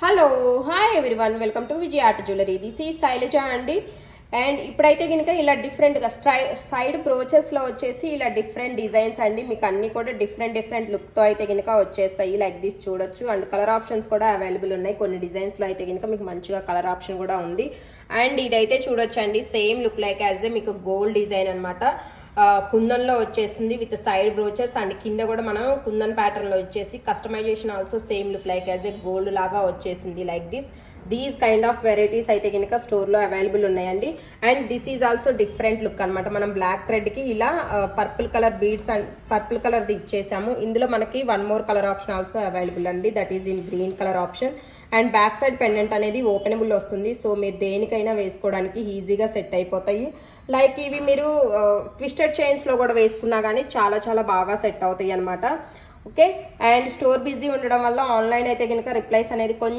Hello hi everyone welcome to Vijay art jewellery. This ఈ శైలజ అండి. And ఇప్పుడైతే కనుక ఇలా డిఫరెంట్గా సైడ్ బ్రోచెస్లో వచ్చేసి ఇలా డిఫరెంట్ డిజైన్స్ అండి. మీకు అన్ని కూడా డిఫరెంట్ లుక్తో అయితే కనుక వచ్చేస్తాయి. లైక్ దిస్ చూడొచ్చు. అండ్ కలర్ ఆప్షన్స్ కూడా అవైలబుల్ ఉన్నాయి. కొన్ని డిజైన్స్లో అయితే కనుక మీకు మంచిగా కలర్ ఆప్షన్ కూడా ఉంది. అండ్ ఇదైతే చూడొచ్చు అండి, సేమ్ లుక్ లైక్ యాజ్ ఏ మీకు గోల్డ్ డిజైన్ అనమాట. కుందన్లో వచ్చేసింది విత్ సైడ్ బ్రోచర్స్. అండ్ కింద కూడా మనం కుందన్ ప్యాటర్న్లో వచ్చేసి customization also same look like as a gold లాగా వచ్చేసింది. Like these kind of varieties అయితే కనుక స్టోర్లో అవైలబుల్ ఉన్నాయండి. And this is also different look అనమాట. మనం బ్లాక్ థ్రెడ్కి ఇలా purple colour beads and purple కలర్ది ఇచ్చేసాము. ఇందులో మనకి one more colour option also available అండి, that is in green colour option. And back side pendant అనేది ఓపెనబుల్ వస్తుంది. సో మీరు దేనికైనా వేసుకోవడానికి ఈజీగా సెట్ అయిపోతాయి. లైక్ ఇవి మీరు ట్విస్టెడ్ చైన్స్లో కూడా వేసుకున్నా కానీ చాలా బాగా సెట్ అవుతాయి అనమాట. ఓకే. అండ్ స్టోర్ బిజీ ఉండడం వల్ల ఆన్లైన్ అయితే కనుక రిప్లైస్ అనేది కొంచెం